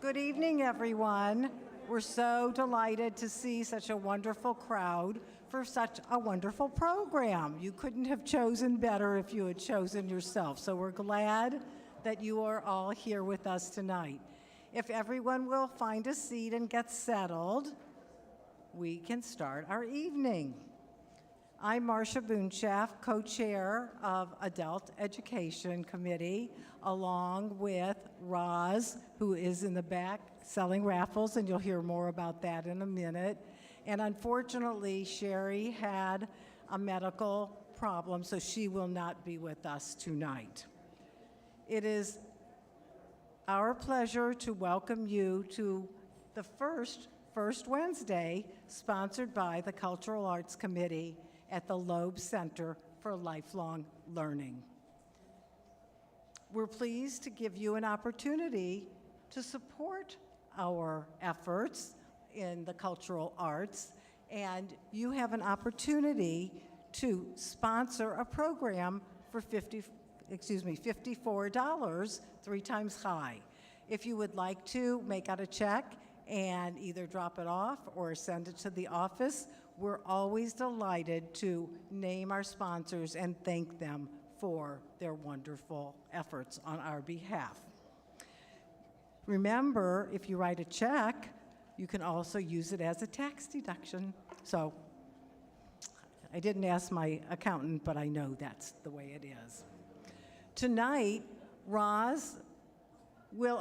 Good evening, everyone. We're so delighted to see such a wonderful crowd for such a wonderful program. You couldn't have chosen better if you had chosen yourself. So we're glad that you are all here with us tonight. If everyone will find a seat and get settled, we can start our evening. I'm Marcia Boonschaft, co-chair of Adult Education Committee, along with Roz, who is in the back selling raffles, and you'll hear more about that in a minute. And unfortunately, Sherry had a medical problem, so she will not be with us tonight. It is our pleasure to welcome you to the First Wednesday, sponsored by the Cultural Arts Committee at the Loeb Center for Lifelong Learning. We're pleased to give you an opportunity to support our efforts in the cultural arts, and you have an opportunity to sponsor a program for $54, 3 times high. If you would like to make out a check and either drop it off or send it to the office, we're always delighted to name our sponsors and thank them for their wonderful efforts on our behalf. Remember, if you write a check, you can also use it as a tax deduction. So I didn't ask my accountant, but I know that's the way it is. Tonight, Roz will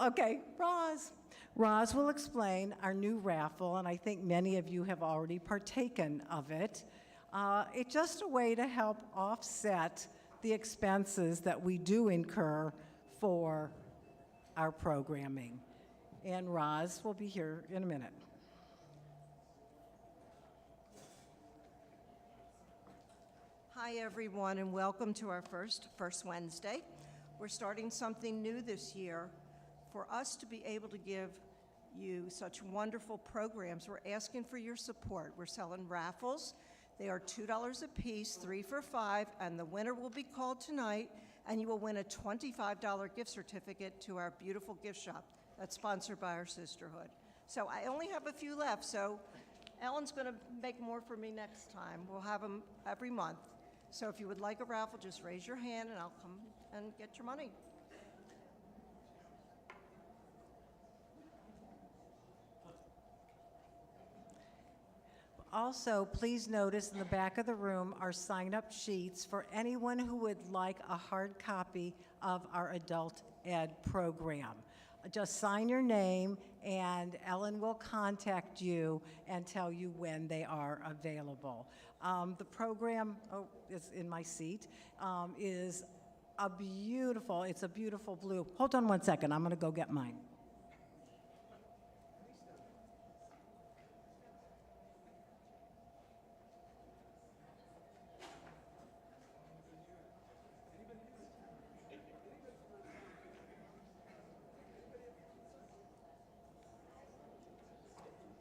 explain our new raffle, and I think many of you have already partaken of it. It's just a way to help offset the expenses that we do incur for our programming. And Roz will be here in a minute. Hi, everyone, and welcome to our First Wednesday. We're starting something new this year. For us to be able to give you such wonderful programs, we're asking for your support. We're selling raffles. They are $2 a piece, 3 for $5, and the winner will be called tonight, and you will win a $25 gift certificate to our beautiful gift shop that's sponsored by our sisterhood. So I only have a few left, so Ellen's going to make more for me next time. We'll have them every month. So if you would like a raffle, just raise your hand, and I'll come and get your money. Also, please notice in the back of the room are sign-up sheets for anyone who would like a hard copy of our adult ed program. Just sign your name, and Ellen will contact you and tell you when they are available. The program, is in my seat, is it's a beautiful blue. Hold on one second, I'm gonna go get mine.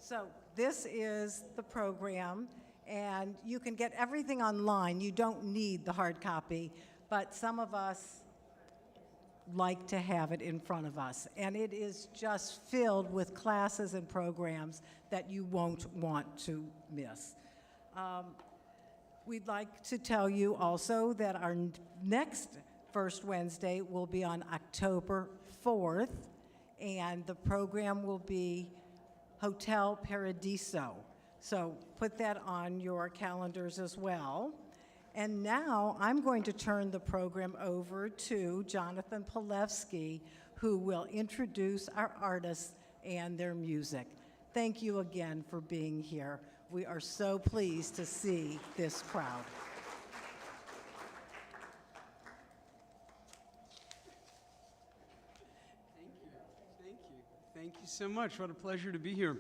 So this is the program, and you can get everything online. You don't need the hard copy, but some of us like to have it in front of us. And it is just filled with classes and programs that you won't want to miss. We'd like to tell you also that our next First Wednesday will be on October 4th, and the program will be Hotel Paradiso. So put that on your calendars as well. And now I'm going to turn the program over to Jonathan Polewski, who will introduce our artists and their music. Thank you again for being here. We are so pleased to see this crowd. Thank you so much. What a pleasure to be here.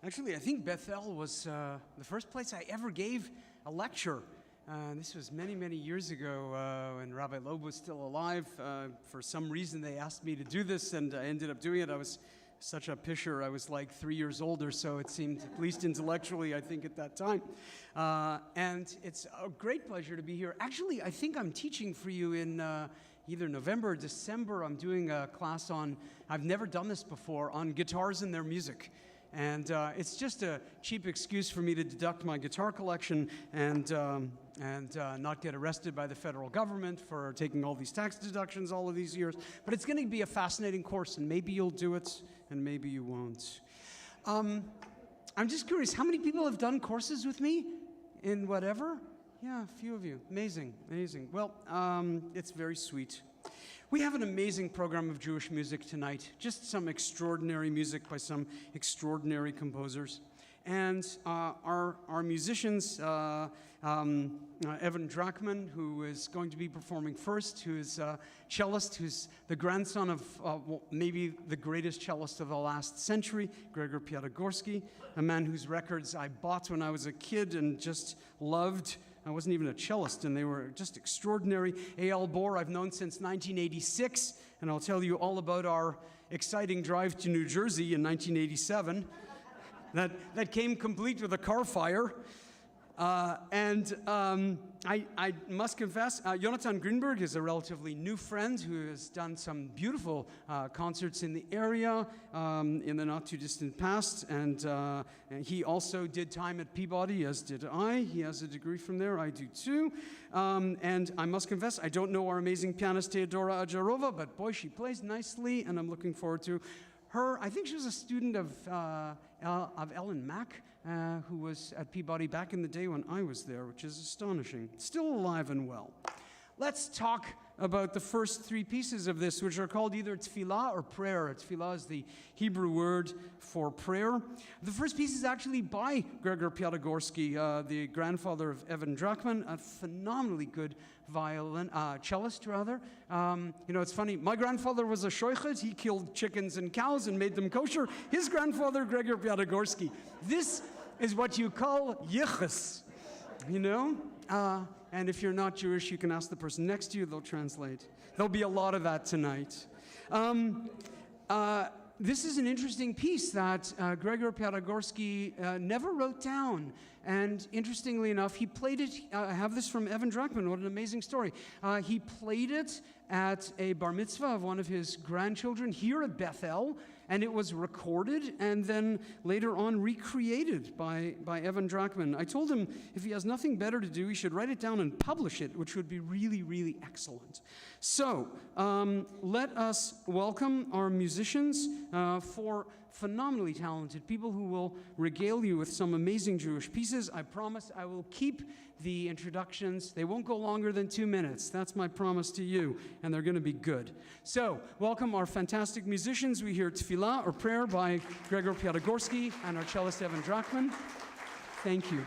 Actually, I think Bethel was the first place I ever gave a lecture. This was many, many years ago when Rabbi Loeb was still alive. For some reason, they asked me to do this, and I ended up doing it. I was such a pisher. I was like 3 years older, so it seemed, at least intellectually, I think, at that time. And it's a great pleasure to be here. Actually, I think I'm teaching for you in either November or December, I'm doing a class on, I've never done this before, on guitars and their music. And it's just a cheap excuse for me to deduct my guitar collection and not get arrested by the federal government for taking all these tax deductions all of these years. But it's going to be a fascinating course, and maybe you'll do it, and maybe you won't. I'm just curious, how many people have done courses with me in whatever? Yeah, a few of you. Amazing, amazing. Well, it's very sweet. We have an amazing program of Jewish music tonight, just some extraordinary music by some extraordinary composers. And our musicians, Evan Drachman, who is going to be performing first, who is a cellist, who's the grandson of well, maybe the greatest cellist of the last century, Gregor Piatigorsky, a man whose records I bought when I was a kid and just loved. I wasn't even a cellist, and they were just extraordinary. Eyal Bor I've known since 1986, and I'll tell you all about our exciting drive to New Jersey in 1987. That came complete with a car fire. I must confess, Jonathan Grünberg is a relatively new friend who has done some beautiful concerts in the area in the not-too-distant past, and he also did time at Peabody, as did I. He has a degree from there, I do too. And I must confess, I don't know our amazing pianist Teodora Ajarova, but boy, she plays nicely, and I'm looking forward to her. I think she was a student of Ellen Mack, who was at Peabody back in the day when I was there, which is astonishing. Still alive and well. Let's talk about the first three pieces of this, which are called either tefillah or prayer. Tefillah is the Hebrew word for prayer. The first piece is actually by Gregor Piatigorsky, the grandfather of Evan Drachman, a phenomenally good cellist rather. You know, it's funny, my grandfather was a shoichet. He killed chickens and cows and made them kosher. His grandfather, Gregor Piatigorsky. This is what you call yichus, you know? And if you're not Jewish, you can ask the person next to you, they'll translate. There'll be a lot of that tonight. This is an interesting piece that Gregor Piatigorsky never wrote down. And interestingly enough, he played it, I have this from Evan Drachman, what an amazing story. He played it at a bar mitzvah of one of his grandchildren here at Bethel, and it was recorded and then later on recreated by Evan Drachman. I told him if he has nothing better to do, he should write it down and publish it, which would be really, really excellent. So let us welcome our musicians, four phenomenally talented people who will regale you with some amazing Jewish pieces. I promise I will keep the introductions. They won't go longer than 2 minutes. That's my promise to you, and they're going to be good. So, welcome our fantastic musicians. We hear Tefillah, or prayer, by Gregor Piatigorsky and our cellist Evan Drachman. Thank you.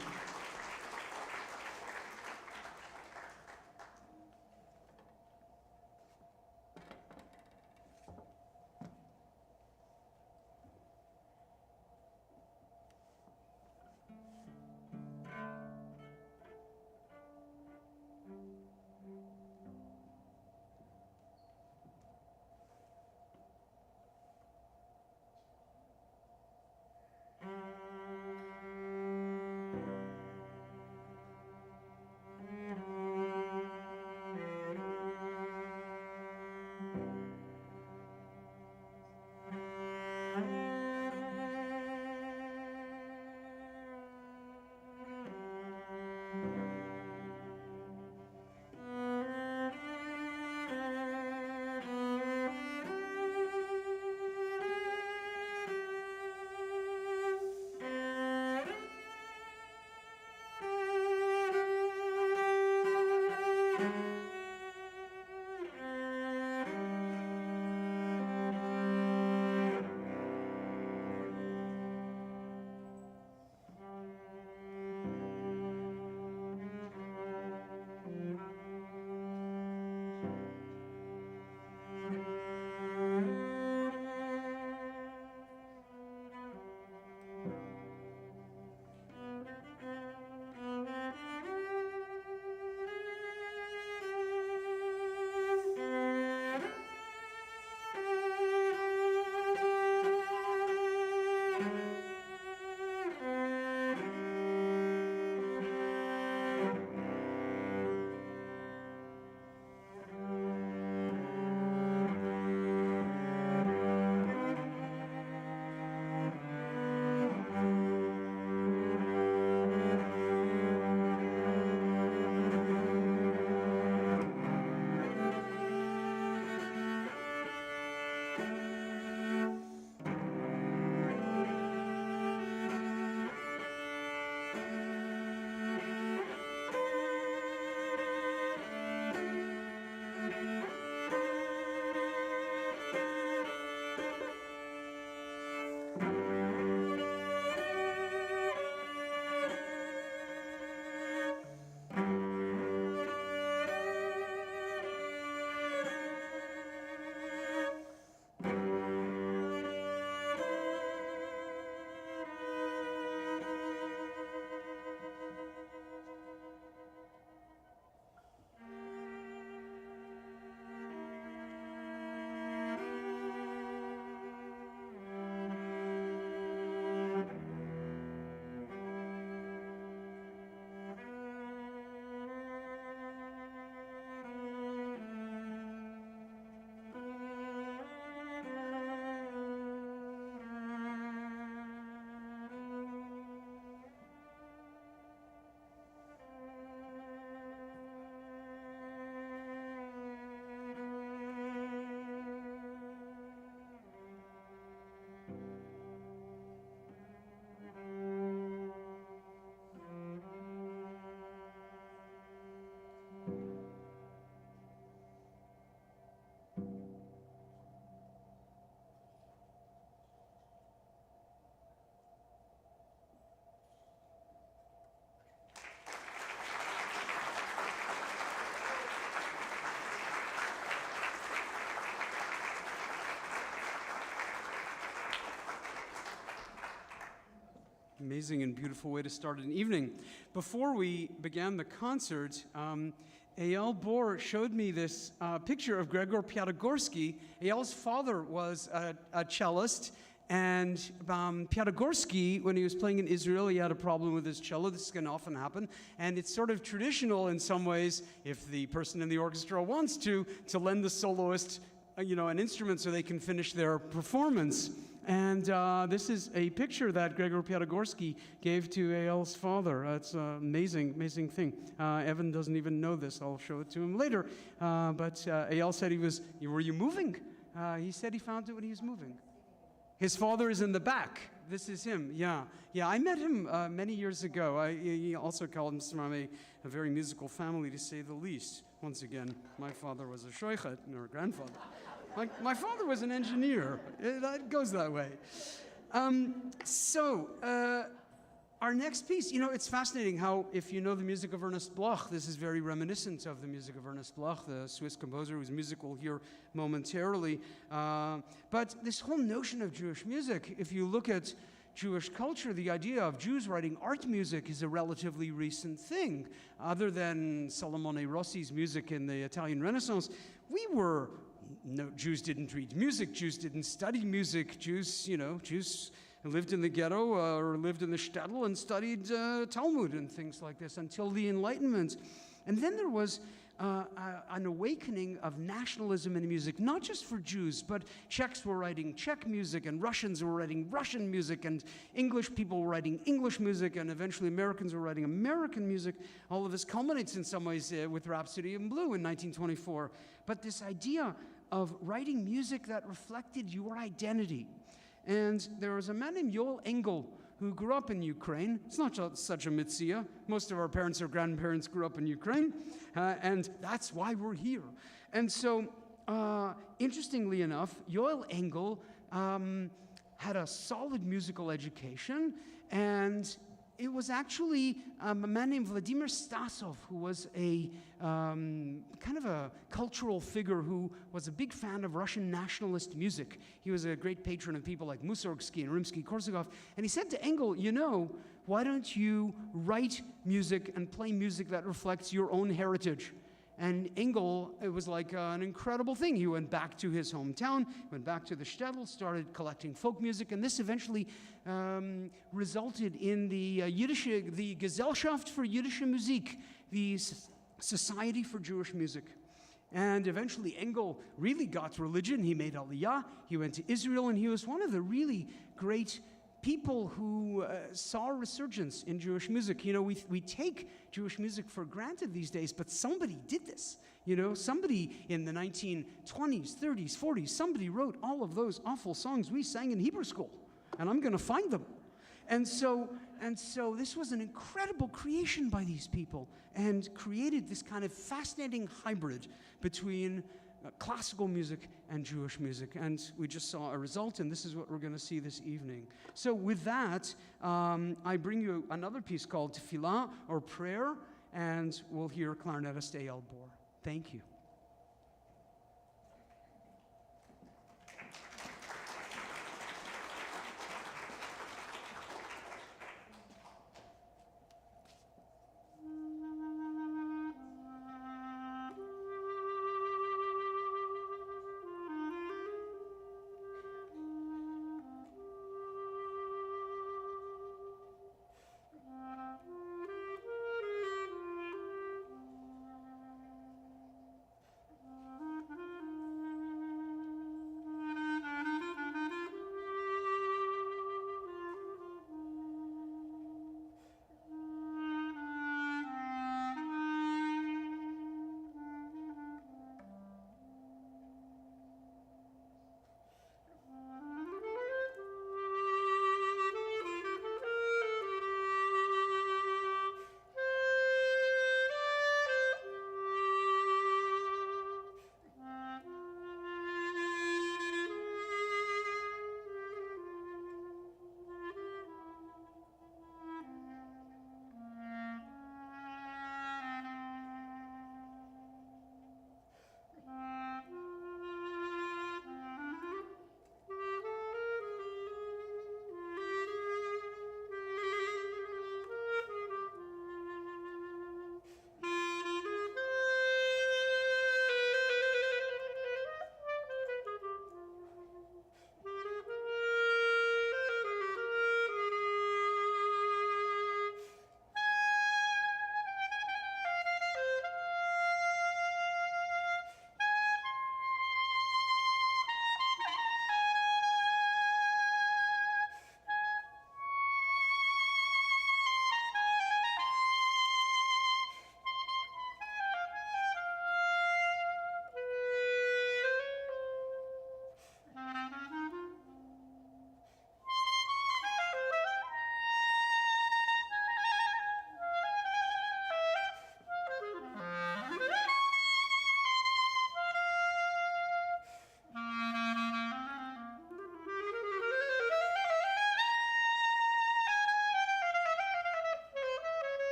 Amazing and beautiful way to start an evening. Before we began the concert, Eyal Bor showed me this picture of Gregor Piatigorsky. Eyal's father was a cellist, and Piatigorsky, when he was playing in Israel, he had a problem with his cello. This can often happen, and it's sort of traditional in some ways, if the person in the orchestra wants to lend the soloist an instrument so they can finish their performance. And this is a picture that Gregor Piatigorsky gave to Eyal's father. It's an amazing, amazing thing. Evan doesn't even know this. I'll show it to him later. But Eyal said were you moving? He said he found it when he was moving. His father is in the back. This is him, yeah. Yeah, I met him many years ago. He also called him from a very musical family, to say the least. Once again, my father was a shoichet, or a grandfather. My father was an engineer. It goes that way. Our next piece, it's fascinating how, if you know the music of Ernest Bloch, this is very reminiscent of the music of Ernest Bloch, the Swiss composer whose music we'll hear momentarily. But this whole notion of Jewish music, if you look at Jewish culture, the idea of Jews writing art music is a relatively recent thing. Other than Salomone Rossi's music in the Italian Renaissance, Jews didn't read music, Jews didn't study music, Jews lived in the ghetto or lived in the shtetl and studied Talmud and things like this until the Enlightenment. And then there was an awakening of nationalism in music, not just for Jews, but Czechs were writing Czech music, and Russians were writing Russian music, and English people were writing English music, and eventually Americans were writing American music. All of this culminates in some ways with Rhapsody in Blue in 1924. But this idea of writing music that reflected your identity. And there was a man named Yoel Engel who grew up in Ukraine. It's not such a mitzvah. Most of our parents or grandparents grew up in Ukraine, and that's why we're here. And so, interestingly enough, Yoel Engel had a solid musical education, and it was actually a man named Vladimir Stasov, who was a kind of a cultural figure who was a big fan of Russian nationalist music. He was a great patron of people like Mussorgsky and Rimsky-Korsakov. And he said to Engel, why don't you write music and play music that reflects your own heritage? And Engel, it was like an incredible thing. He went back to his hometown, went back to the shtetl, started collecting folk music, and this eventually resulted in the Gesellschaft für Jüdische Musik, the Society for Jewish Music. And eventually Engel really got religion. He made Aliyah, he went to Israel, and he was one of the really great people who saw a resurgence in Jewish music. We take Jewish music for granted these days, but somebody did this. Somebody in the 1920s, 30s, 40s, somebody wrote all of those awful songs we sang in Hebrew school, and I'm going to find them. And so this was an incredible creation by these people, and created this kind of fascinating hybrid between classical music and Jewish music, and we just saw a result, and this is what we're going to see this evening. So with that, I bring you another piece called Tefillah, or Prayer, and we'll hear clarinetist Eyal Bor. Thank you.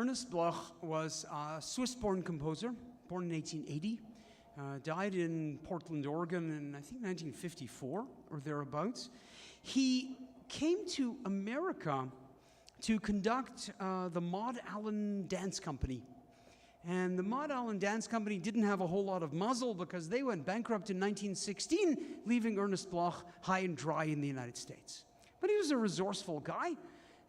Ernest Bloch was a Swiss-born composer, born in 1880, died in Portland, Oregon in, I think, 1954 or thereabouts. He came to America to conduct the Maud Allen Dance Company. And the Maud Allen Dance Company didn't have a whole lot of muzzle because they went bankrupt in 1916, leaving Ernest Bloch high and dry in the United States. But he was a resourceful guy,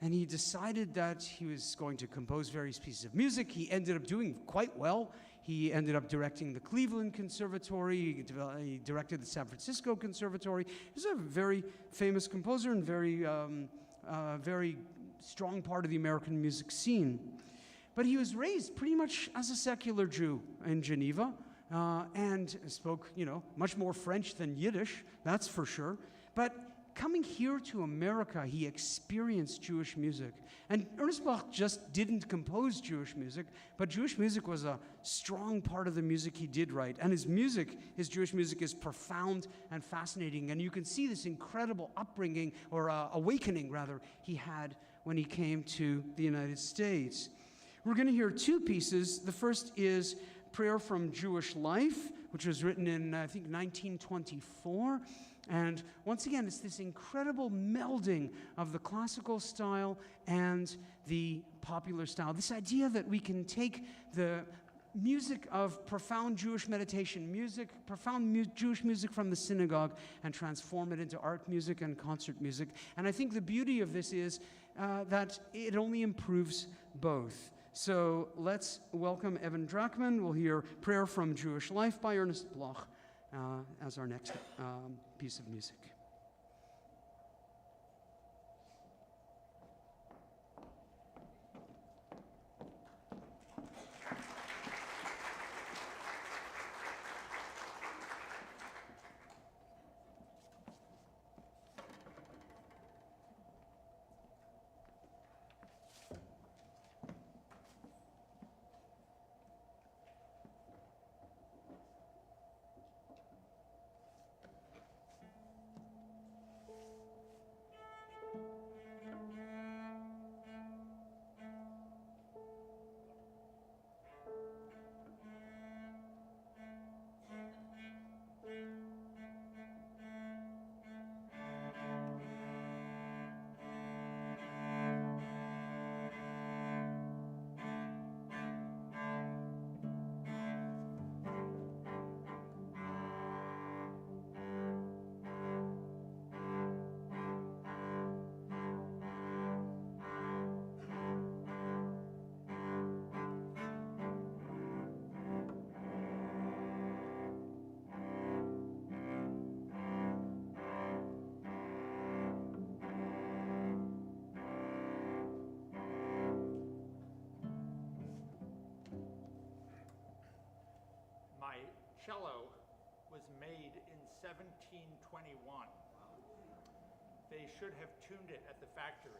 and he decided that he was going to compose various pieces of music. He ended up doing quite well. He ended up directing the Cleveland Conservatory, he directed the San Francisco Conservatory. He's a very famous composer and very strong part of the American music scene. But he was raised pretty much as a secular Jew in Geneva, and spoke, much more French than Yiddish, that's for sure. But coming here to America, he experienced Jewish music. And Ernest Bloch just didn't compose Jewish music, but Jewish music was a strong part of the music he did write. And his Jewish music is profound and fascinating. And you can see this incredible upbringing, or awakening rather, he had when he came to the United States. We're going to hear two pieces. The first is Prayer from Jewish Life, which was written in, I think, 1924. And once again, it's this incredible melding of the classical style and the popular style. This idea that we can take the music of profound Jewish meditation, Jewish music from the synagogue, and transform it into art music and concert music. And I think the beauty of this is that it only improves both. So let's welcome Evan Drachman. We'll hear Prayer from Jewish Life by Ernest Bloch as our next piece of music. Cello was made in 1721. They should have tuned it at the factory.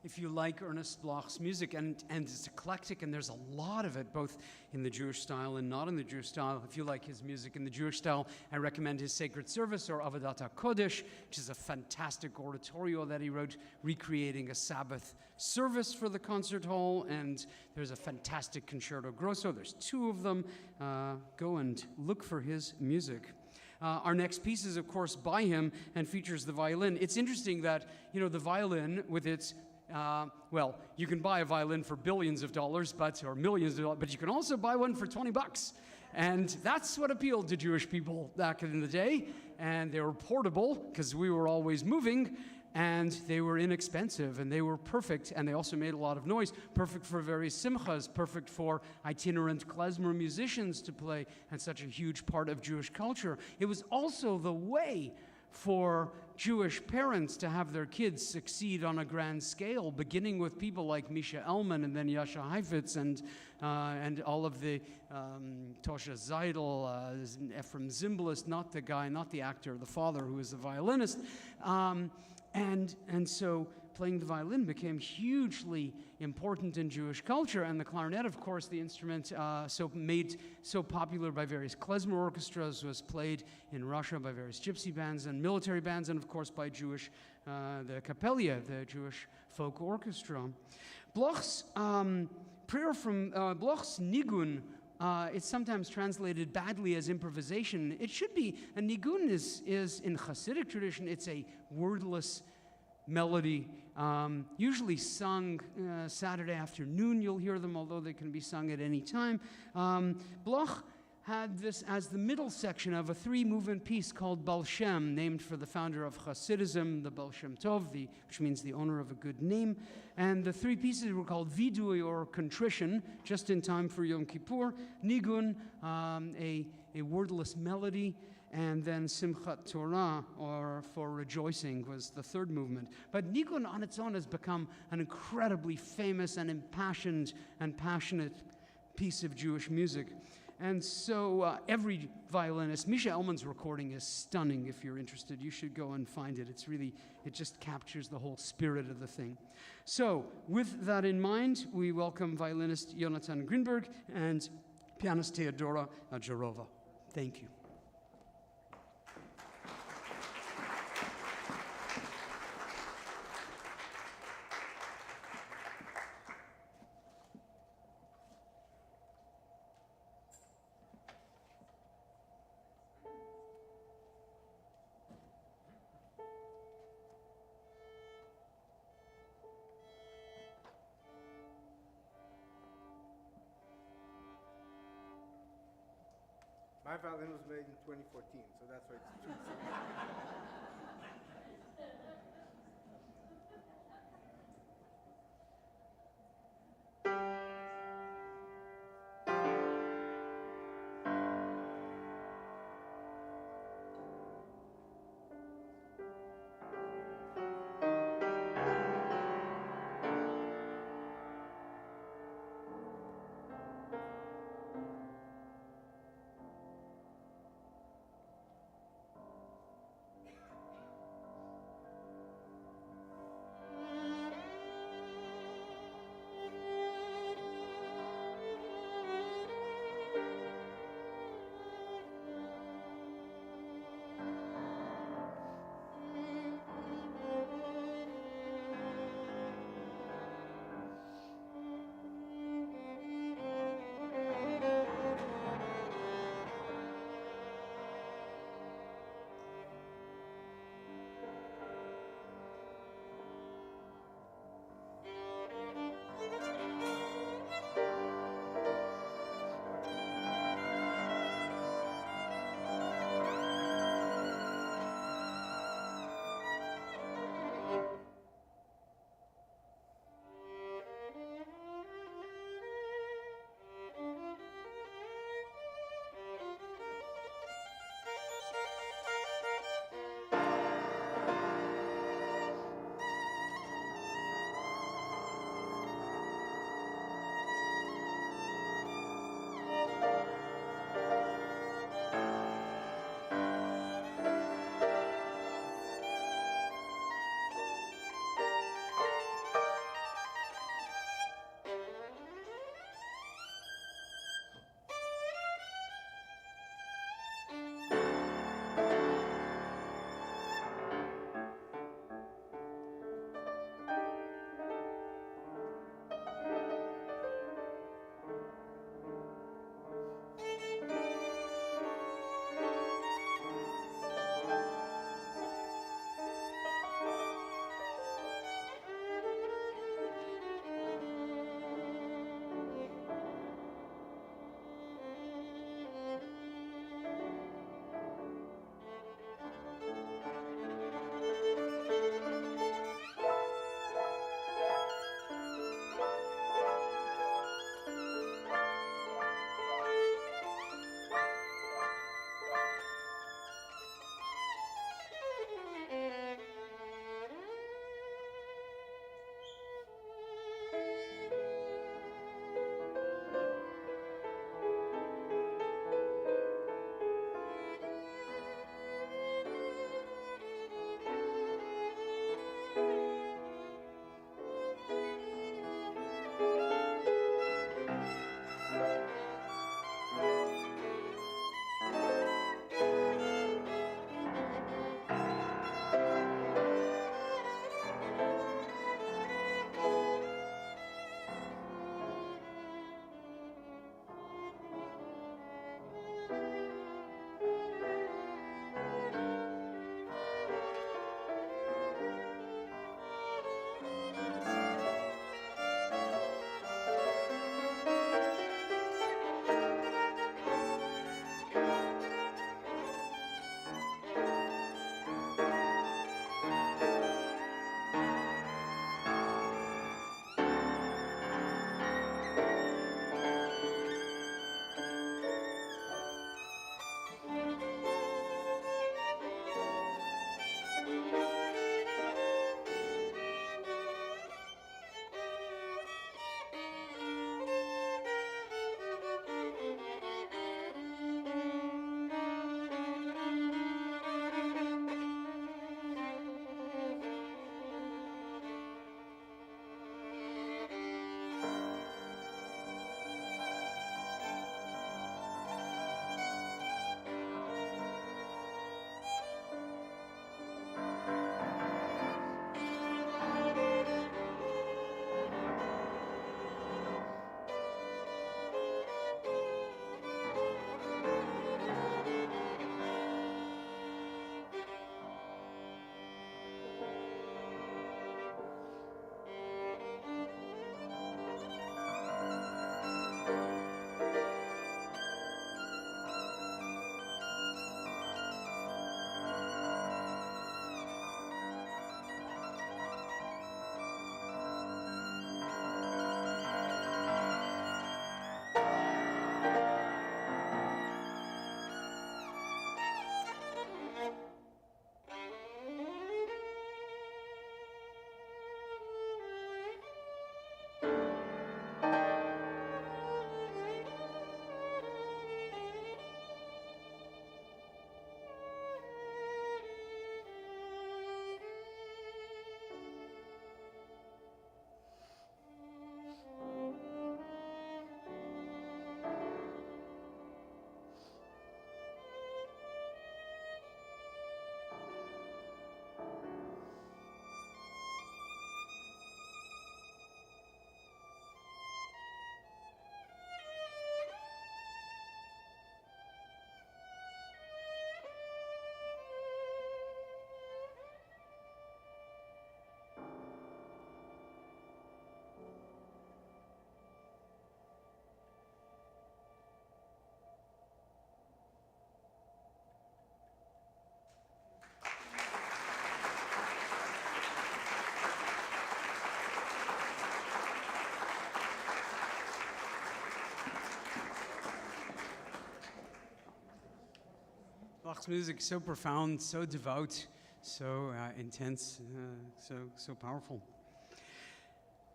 if you like Ernest Bloch's music, and it's eclectic, and there's a lot of it, both in the Jewish style and not in the Jewish style. If you like his music in the Jewish style, I recommend his Sacred Service, or Avodat HaKodesh, which is a fantastic oratorio that he wrote, recreating a Sabbath service for the concert hall, and there's a fantastic Concerto Grosso. There's 2 of them. Go and look for his music. Our next piece is, of course, by him and features the violin. It's interesting that, the violin with its, you can buy a violin for billions of dollars, or millions of dollars, but you can also buy one for $20. And that's what appealed to Jewish people back in the day. And they were portable, because we were always moving. And they were inexpensive, and they were perfect, and they also made a lot of noise. Perfect for various simchas, perfect for itinerant klezmer musicians to play, and such a huge part of Jewish culture. It was also the way for Jewish parents to have their kids succeed on a grand scale, beginning with people like Misha Elman and then Yasha Heifetz and all of the Tosha Zeidel, Ephraim Zimbalist, not the actor, the father who was the violinist. And so playing the violin became hugely important in Jewish culture, and the clarinet, of course, the instrument made so popular by various klezmer orchestras, was played in Russia by various gypsy bands and military bands, and of course by Jewish, the Kapella, the Jewish folk orchestra. Bloch's prayer from Bloch's Nigun, it's sometimes translated badly as improvisation. It should be. A nigun is in Hasidic tradition, it's a wordless melody, usually sung Saturday afternoon. You'll hear them, although they can be sung at any time. Bloch had this as the middle section of a 3-movement piece called Baal Shem, named for the founder of Hasidism, the Baal Shem Tov, which means the owner of a good name. And the 3 pieces were called Vidui, or contrition, just in time for Yom Kippur, Nigun, a wordless melody, and then Simchat Torah, or for rejoicing, was the 3rd movement. But Nigun on its own has become an incredibly famous and impassioned and passionate piece of Jewish music. And so every violinist, Misha Elman's recording is stunning. If you're interested, you should go and find it. It just captures the whole spirit of the thing. So with that in mind, we welcome violinist Jonathan Greenberg and pianist Teodora Jarova. Thank you. My violin was made in 2014, so that's why it's 2. Bach's music so profound, so devout, so intense, so powerful.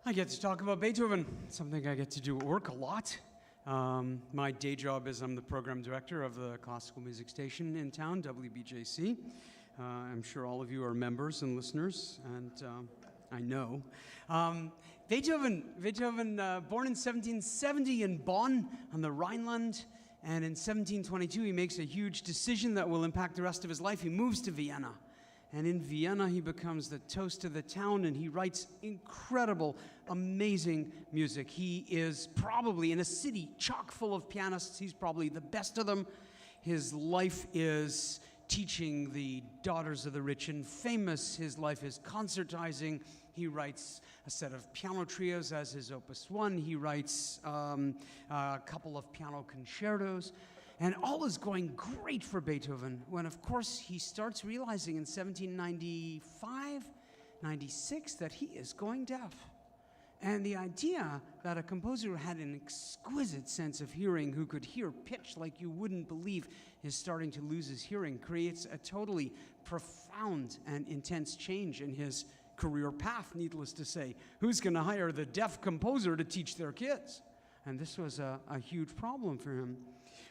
I get to talk about Beethoven, something I get to do at work a lot. My day job is I'm the program director of the classical music station in town, WBJC. I'm sure all of you are members and listeners, and I know. Beethoven, born in 1770 in Bonn on the Rhineland, and in 1722 he makes a huge decision that will impact the rest of his life. He moves to Vienna, and in Vienna he becomes the toast of the town, and he writes incredible, amazing music. He is probably, in a city chock full of pianists, he's probably the best of them. His life is teaching the daughters of the rich and famous. His life is concertizing. He writes a set of piano trios as his opus 1. He writes a couple of piano concertos. And all is going great for Beethoven when, of course, he starts realizing in 1795, 96 that he is going deaf. And the idea that a composer who had an exquisite sense of hearing, who could hear pitch like you wouldn't believe, is starting to lose his hearing, creates a totally profound and intense change in his career path, needless to say. Who's going to hire the deaf composer to teach their kids? And this was a huge problem for him.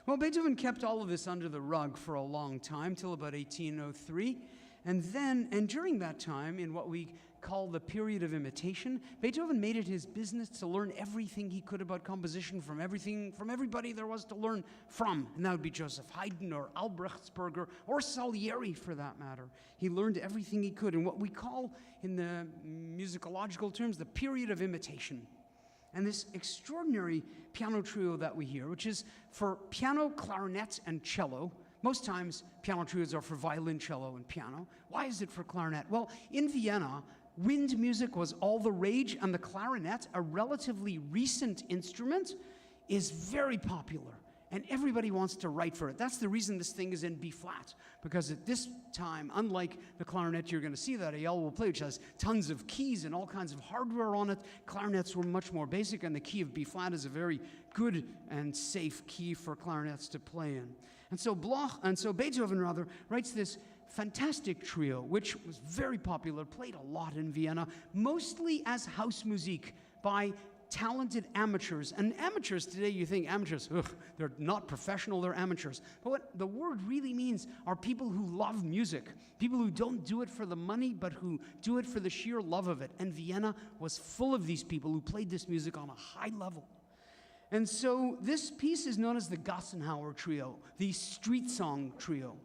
Well, Beethoven kept all of this under the rug for a long time, till about 1803. And during that time, in what we call the period of imitation, Beethoven made it his business to learn everything he could about composition from everybody there was to learn from. And that would be Joseph Haydn or Albrechtsberger or Salieri, for that matter. He learned everything he could in what we call, in the musicological terms, the period of imitation. And this extraordinary piano trio that we hear, which is for piano, clarinet, and cello. Most times, piano trios are for violin, cello, and piano. Why is it for clarinet? Well, in Vienna, wind music was all the rage, and the clarinet, a relatively recent instrument, is very popular. And everybody wants to write for it. That's the reason this thing is in B flat. Because at this time, unlike the clarinet you're going to see that Eyal will play, which has tons of keys and all kinds of hardware on it, clarinets were much more basic, and the key of B flat is a very good and safe key for clarinets to play in. And so Beethoven writes this fantastic trio, which was very popular, played a lot in Vienna, mostly as house music by talented amateurs. And amateurs today, you think amateurs, they're not professional, they're amateurs. But what the word really means are people who love music, people who don't do it for the money, but who do it for the sheer love of it. And Vienna was full of these people who played this music on a high level. And so this piece is known as the Gassenhauer Trio, the street song trio.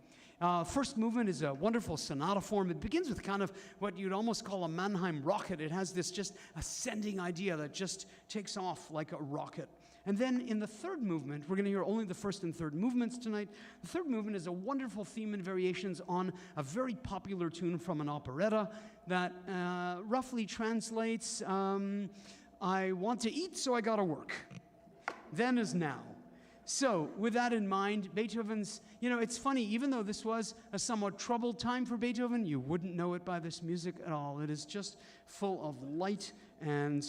First movement is a wonderful sonata form. It begins with kind of what you'd almost call a Mannheim rocket. It has this just ascending idea that just takes off like a rocket. And then in the third movement, we're going to hear only the first and third movements tonight. The third movement is a wonderful theme and variations on a very popular tune from an operetta that roughly translates, I want to eat, so I gotta work. Then as now. So, with that in mind, Beethoven's, it's funny, even though this was a somewhat troubled time for Beethoven, you wouldn't know it by this music at all. It is just full of light and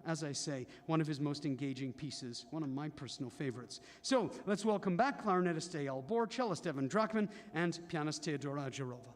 as I say, one of his most engaging pieces, one of my personal favorites. So, let's welcome back clarinetist Eyal Bor, cellist Evan Drachman, and pianist Teodora Jarova.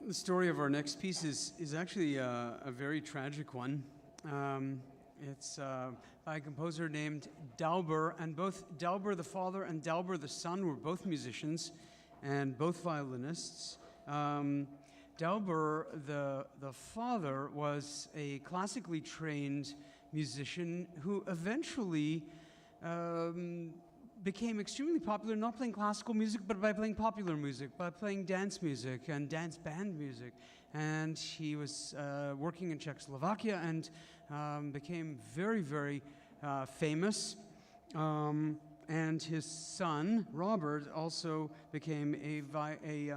The story of our next piece is actually a very tragic one. It's by a composer named Dauber, and both Dauber the father and Dauber the son were both musicians and both violinists. Dauber, the father, was a classically trained musician who eventually became extremely popular, not playing classical music, but by playing popular music, by playing dance music and dance band music. And he was working in Czechoslovakia and became very, very famous. And his son, Robert, also became a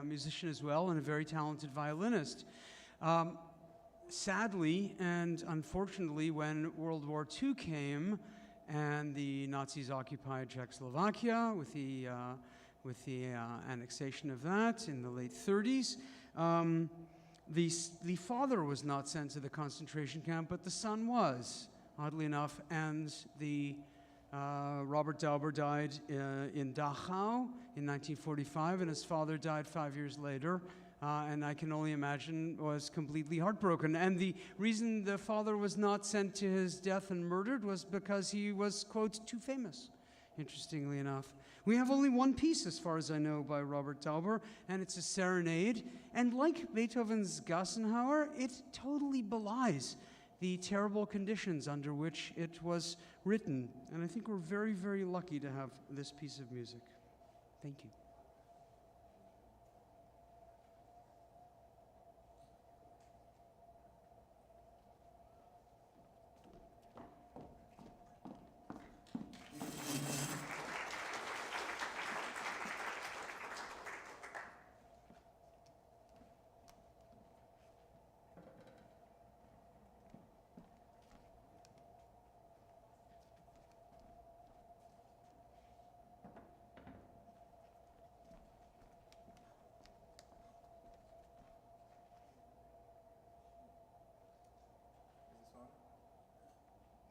musician as well and a very talented violinist. Sadly and unfortunately, when World War II came and the Nazis occupied Czechoslovakia with the annexation of that in the late 30s, the father was not sent to the concentration camp, but the son was, oddly enough, and Robert Dauber died in Dachau in 1945, and his father died 5 years later, and I can only imagine was completely heartbroken. And the reason the father was not sent to his death and murdered was because he was, quote, too famous, interestingly enough. We have only one piece, as far as I know, by Robert Dauber, and it's a serenade. And like Beethoven's Gassenhauer, it totally belies the terrible conditions under which it was written. And I think we're very, very lucky to have this piece of music. Thank you.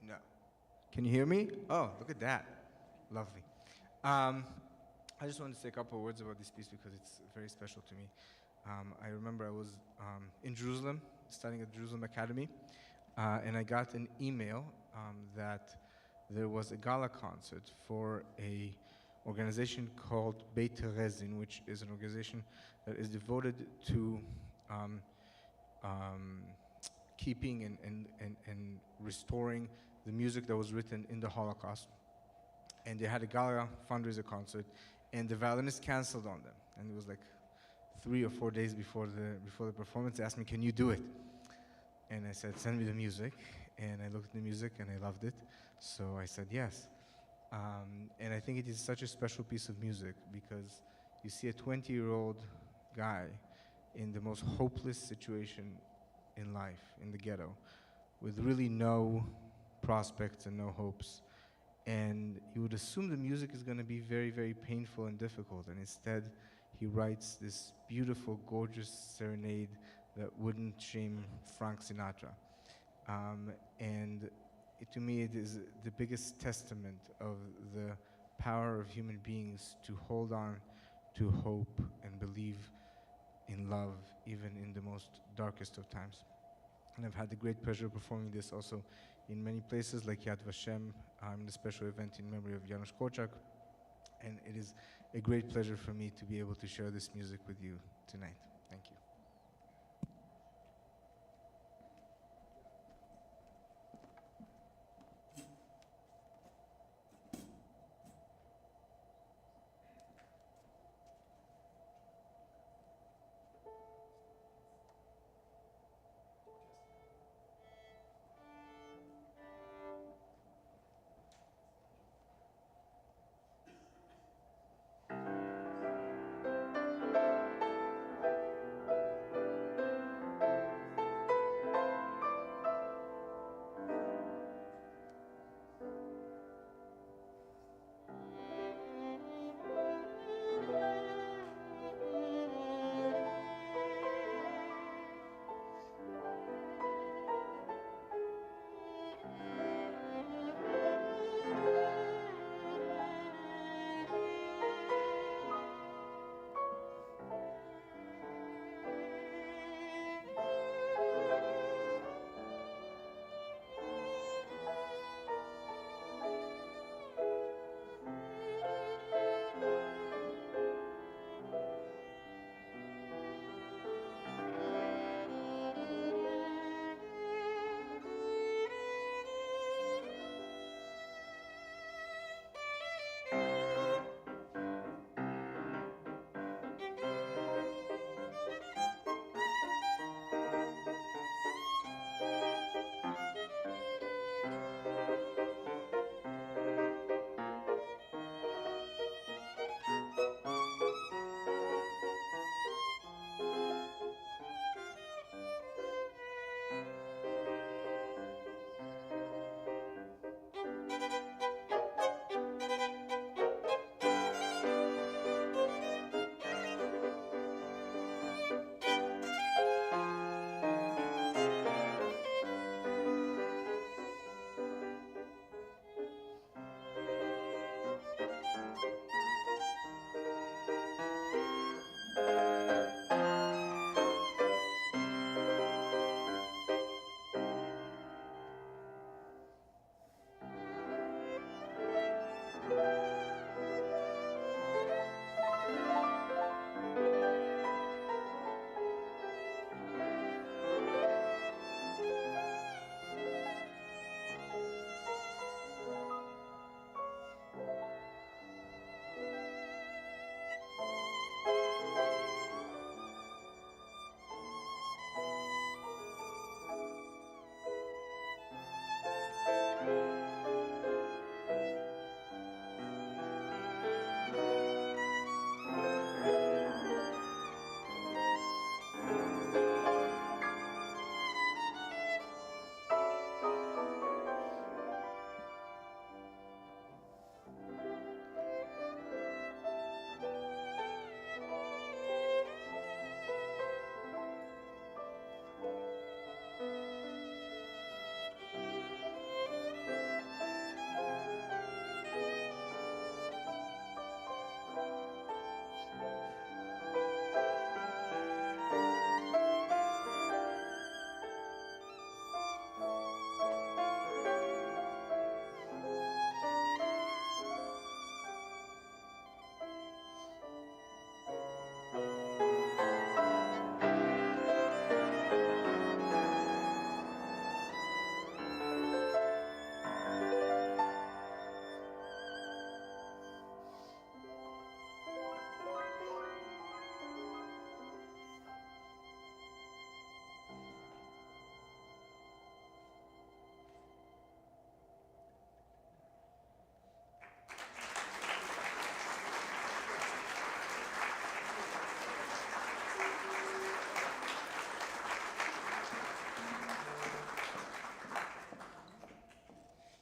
No. Can you hear me? Oh, look at that. Lovely. I just wanted to say a couple of words about this piece because it's very special to me. I remember I was in Jerusalem, studying at Jerusalem Academy, and I got an email that there was a gala concert for a organization called Beit Rezin, which is an organization that is devoted to keeping and restoring the music that was written in the Holocaust. And they had a gala fundraiser concert, and the violinist canceled on them. And it was like 3 or 4 days before the performance. They asked me, "Can you do it?" And I said, "Send me the music." And I looked at the music and I loved it, so I said yes. And I think it is such a special piece of music because you see a 20-year-old guy in the most hopeless situation in life, in the ghetto, with really no prospects and no hopes. And you would assume the music is going to be very, very painful and difficult, and instead he writes this beautiful, gorgeous serenade that wouldn't shame Frank Sinatra. To me, it is the biggest testament of the power of human beings to hold on to hope and believe in love, even in the most darkest of times. And I've had the great pleasure of performing this also in many places, like Yad Vashem, in the special event in memory of Janusz Korczak. And it is a great pleasure for me to be able to share this music with you tonight. Thank you.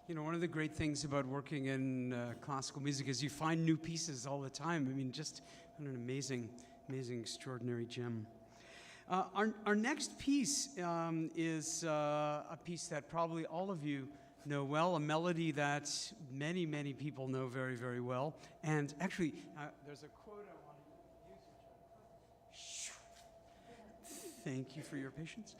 You know, one of the great things about working in classical music is you find new pieces all the time. I mean, just what an amazing, extraordinary gem. Our next piece is a piece that probably all of you know well, a melody that many, many people know very, very well. And actually, there's a quote I want to use. Thank you for your patience.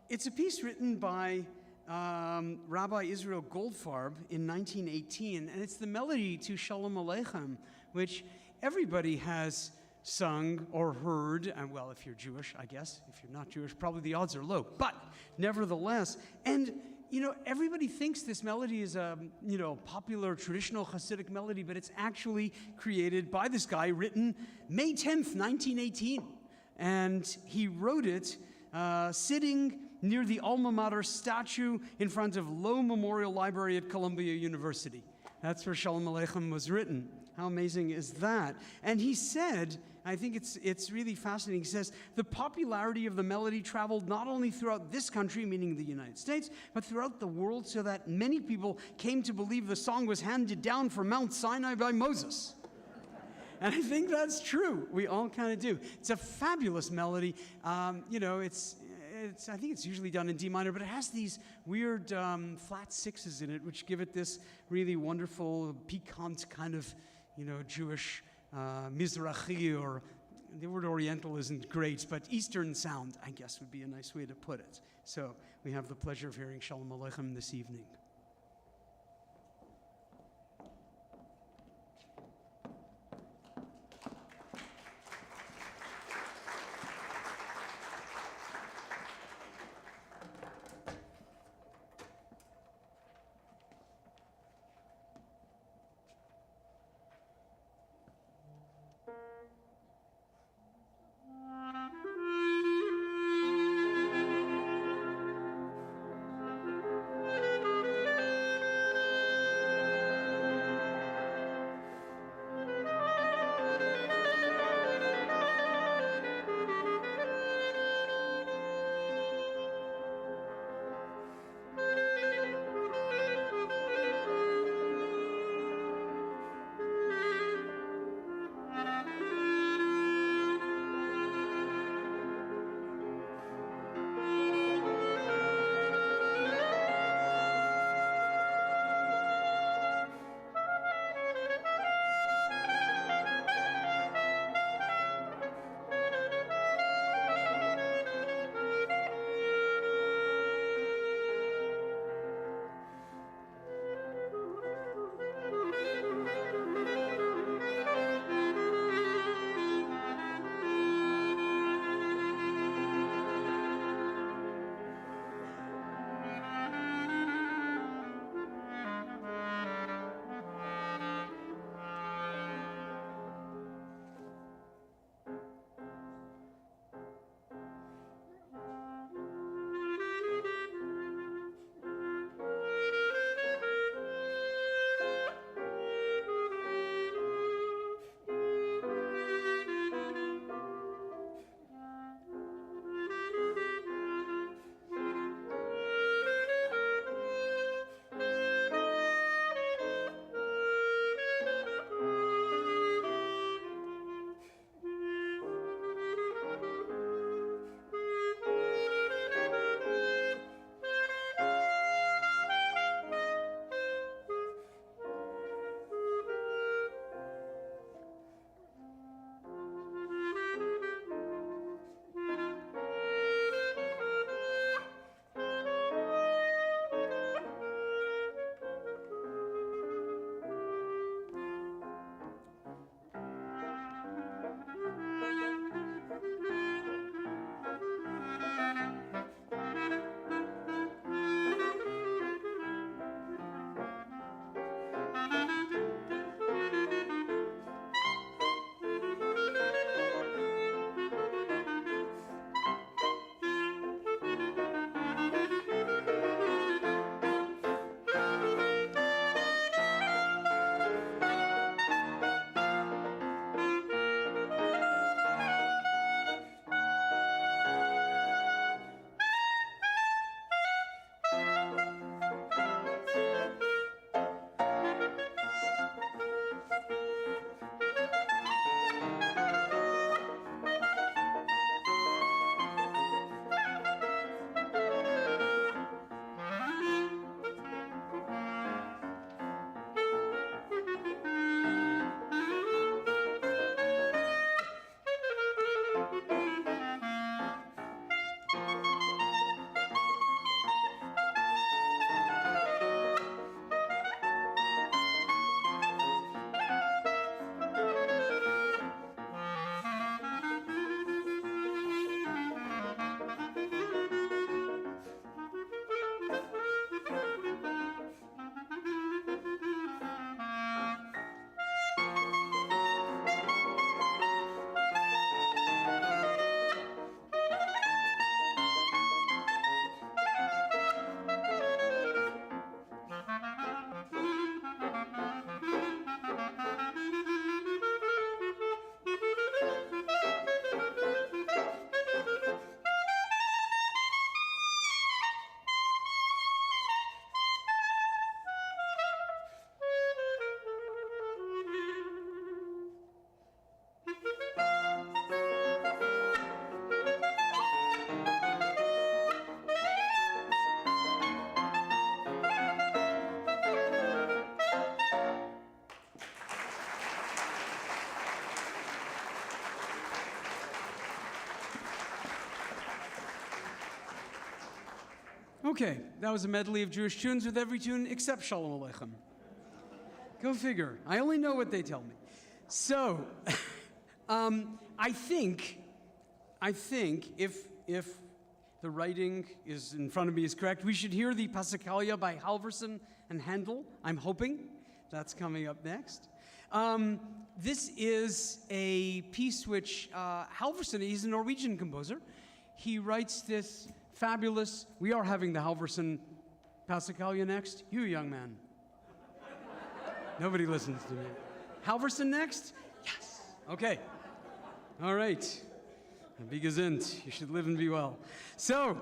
It's a piece written by Rabbi Israel Goldfarb in 1918, and it's the melody to Shalom Aleichem, which everybody has sung or heard. And well, if you're Jewish, I guess. If you're not Jewish, probably the odds are low. But nevertheless, and you know, everybody thinks this melody is a, you know, popular traditional Hasidic melody, but it's actually created by this guy, written May 10th, 1918. And he wrote it sitting near the alma mater statue in front of Low Memorial Library at Columbia University. That's where Shalom Aleichem was written. How amazing is that? And he said, I think it's really fascinating, he says, the popularity of the melody traveled not only throughout this country, meaning the United States, but throughout the world, so that many people came to believe the song was handed down from Mount Sinai by Moses. And I think that's true. We all kind of do. It's a fabulous melody. You know, I think it's usually done in D minor, but it has these weird flat sixes in it, which give it this really wonderful, piquant kind of, you know, Jewish Mizrahi, or the word Oriental isn't great, but Eastern sound, I guess, would be a nice way to put it. So we have the pleasure of hearing Shalom Aleichem this evening. Okay, that was a medley of Jewish tunes with every tune except Shalom Aleichem. Go figure. I only know what they tell me. So, I think if the writing is in front of me is correct, we should hear the Passacaglia by Halverson and Handel. I'm hoping that's coming up next. This is a piece which Halverson, he's a Norwegian composer. He writes this fabulous, we are having the Halverson Passacaglia next. You, young man. Nobody listens to me. Halverson next? Yes. Okay. All right. Be gesund. You should live and be well. So,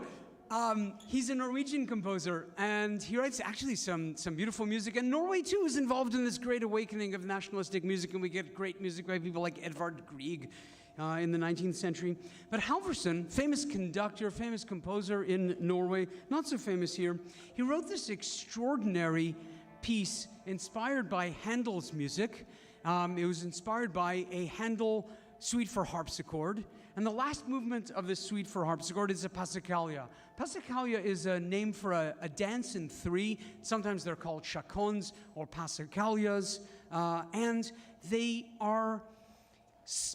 he's a Norwegian composer, and he writes actually some beautiful music. And Norway, too, is involved in this great awakening of nationalistic music, and we get great music by people like Edvard Grieg in the 19th century. But Halverson, famous conductor, famous composer in Norway, not so famous here, he wrote this extraordinary piece inspired by Handel's music. It was inspired by a Handel suite for harpsichord. And the last movement of this suite for harpsichord is a Passacaglia. Passacaglia is a name for a dance in three. Sometimes they're called chaconnes or Passacaglias. And they are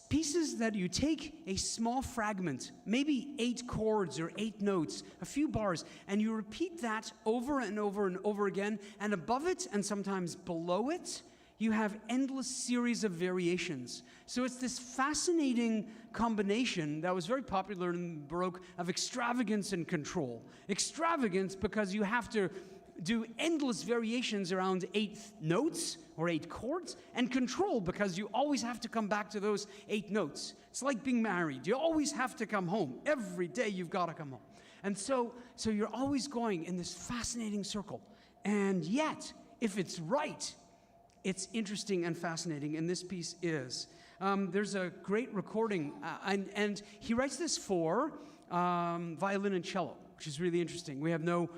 pieces that you take a small fragment, maybe 8 chords or 8 notes, a few bars, and you repeat that over and over and over again, and above it and sometimes below it, you have endless series of variations. So it's this fascinating combination that was very popular in Baroque of extravagance and control. Extravagance because you have to do endless variations around 8 notes or 8 chords, and control because you always have to come back to those 8 notes. It's like being married. You always have to come home. Every day you've got to come home. And so you're always going in this fascinating circle. And yet, if it's right, it's interesting and fascinating, and this piece is. There's a great recording, and he writes this for violin and cello, which is really interesting. We have no,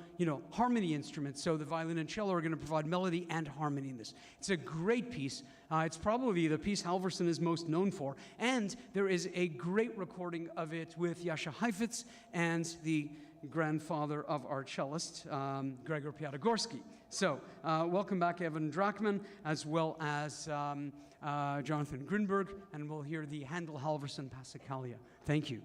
harmony instruments, so the violin and cello are going to provide melody and harmony in this. It's a great piece. It's probably the piece Halverson is most known for, and there is a great recording of it with Jascha Heifetz and the grandfather of our cellist, Gregor Piatigorsky. So, welcome back Evan Drachman, as well as Jonathan Grinberg, and we'll hear the Handel Halverson Passacaglia. Thank you.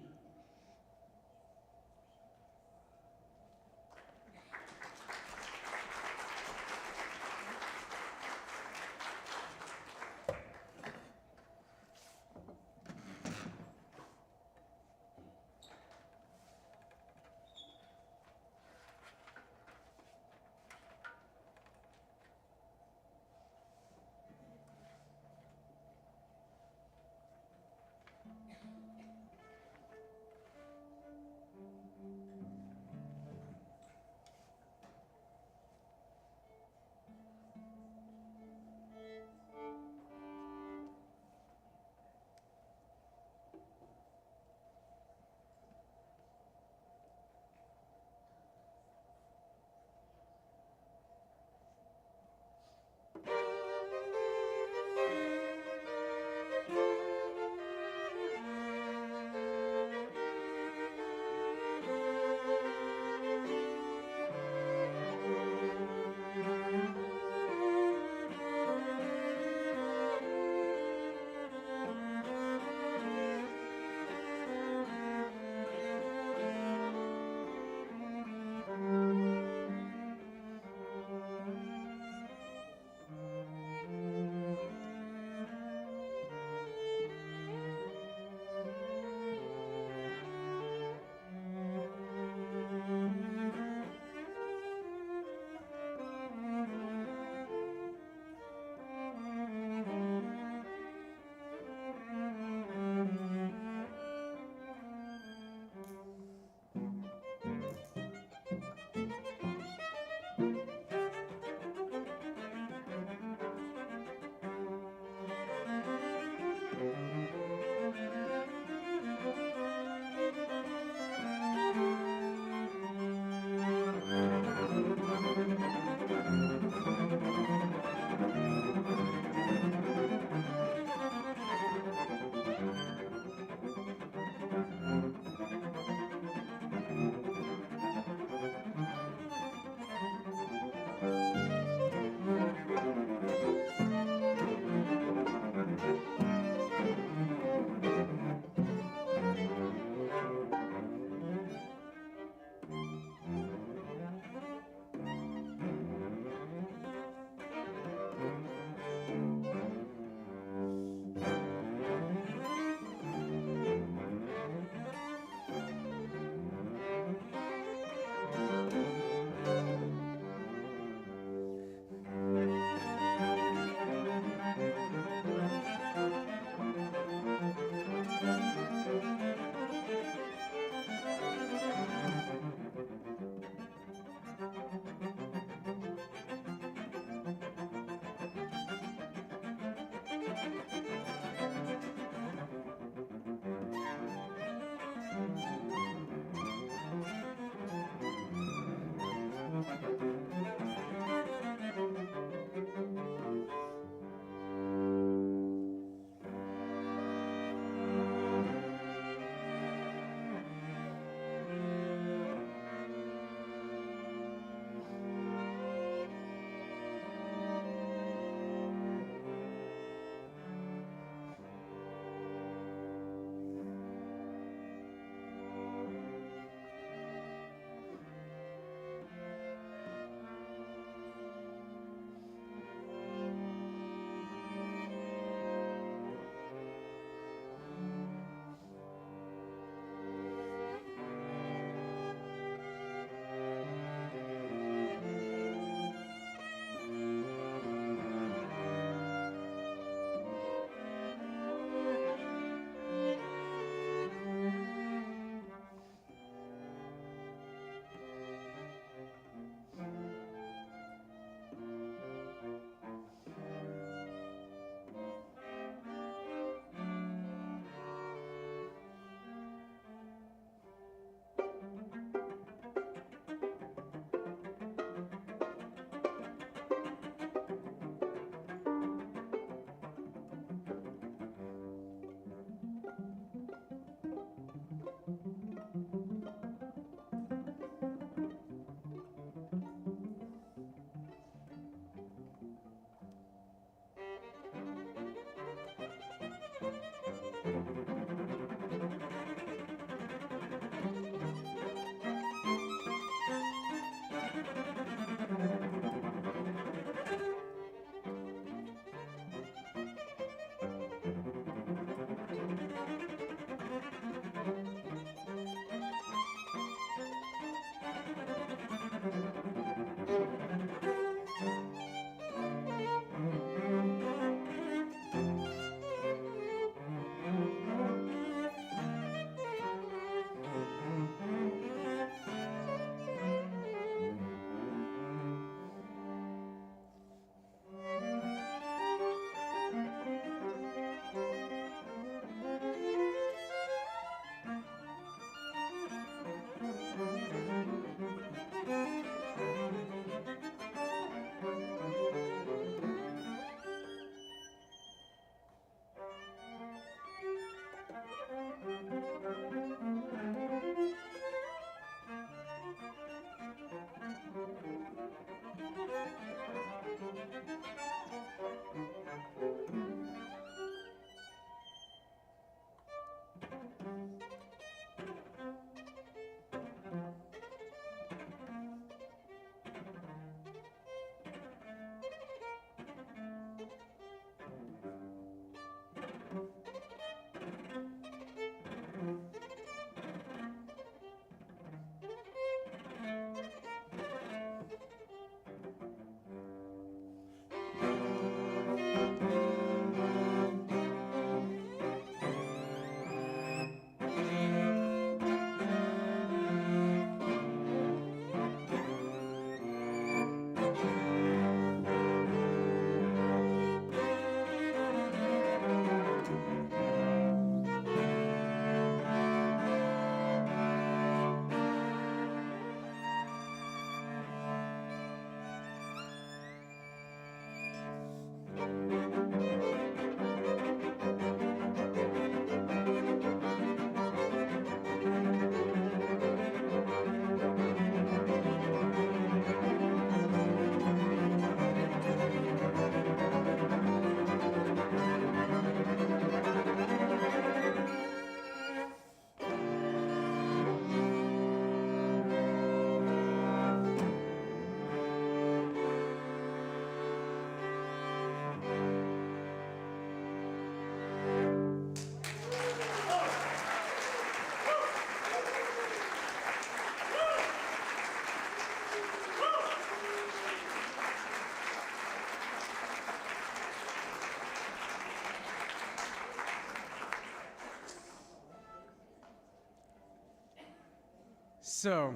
So,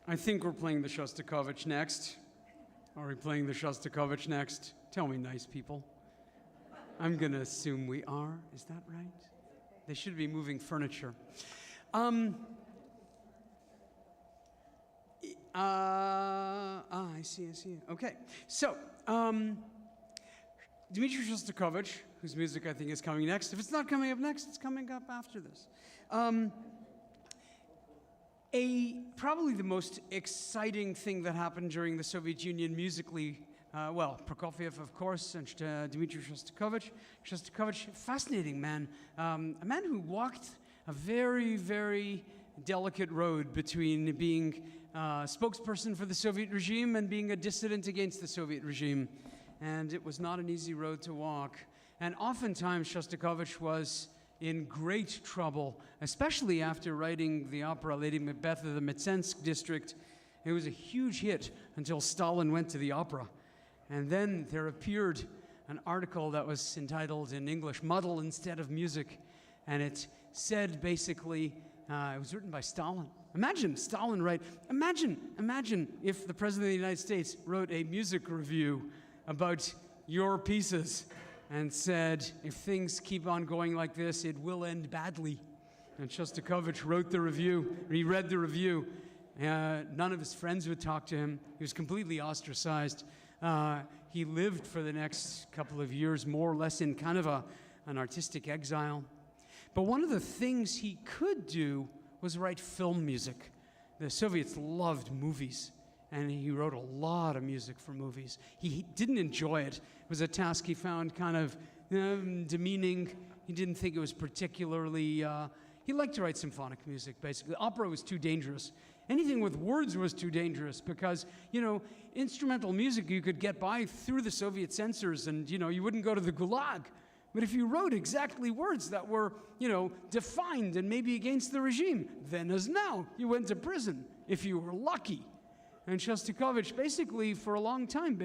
I think we're playing the Shostakovich next. Are we playing the Shostakovich next? Tell me, nice people. I'm going to assume we are. Is that right? They should be moving furniture. I see. Okay. So, Dmitri Shostakovich, whose music I think is coming next. If it's not coming up next, it's coming up after this. Probably the most exciting thing that happened during the Soviet Union musically, Prokofiev, of course, and Dmitri Shostakovich. Shostakovich, fascinating man. A man who walked a very, very delicate road between being a spokesperson for the Soviet regime and being a dissident against the Soviet regime. And it was not an easy road to walk. And oftentimes Shostakovich was in great trouble, especially after writing the opera Lady Macbeth of the Mtsensk district. It was a huge hit until Stalin went to the opera. And then there appeared an article that was entitled in English, Muddle Instead of Music. And it said basically, it was written by Stalin. Imagine Stalin imagine if the President of the United States wrote a music review about your pieces and said, if things keep on going like this, it will end badly. And Shostakovich wrote the review. He read the review. None of his friends would talk to him. He was completely ostracized. He lived for the next couple of years, more or less in kind of an artistic exile. But one of the things he could do was write film music. The Soviets loved movies, and he wrote a lot of music for movies. He didn't enjoy it. It was a task he found kind of demeaning. He didn't think it was particularly... he liked to write symphonic music, basically. Opera was too dangerous. Anything with words was too dangerous because, instrumental music you could get by through the Soviet censors and, you wouldn't go to the Gulag. But if you wrote exactly words that were, defined and maybe against the regime, then as now, you went to prison if you were lucky. And Shostakovich basically, for a long time,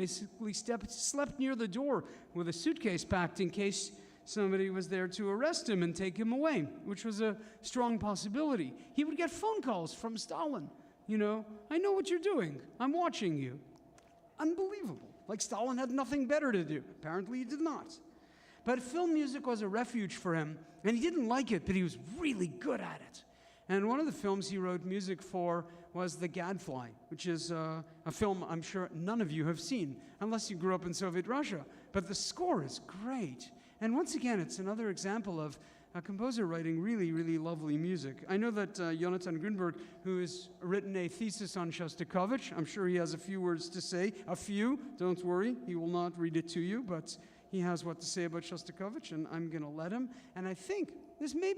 slept near the door with a suitcase packed in case somebody was there to arrest him and take him away, which was a strong possibility. He would get phone calls from Stalin. I know what you're doing. I'm watching you. Unbelievable. Like Stalin had nothing better to do. Apparently he did not. But film music was a refuge for him, and he didn't like it, but he was really good at it. And one of the films he wrote music for was The Gadfly, which is a film I'm sure none of you have seen, unless you grew up in Soviet Russia. But the score is great. And once again, it's another example of a composer writing really, really lovely music. I know that Jonathan Grünberg, who has written a thesis on Shostakovich, I'm sure he has a few words to say. A few, don't worry, he will not read it to you, but he has what to say about Shostakovich, and I'm going to let him. And I think this may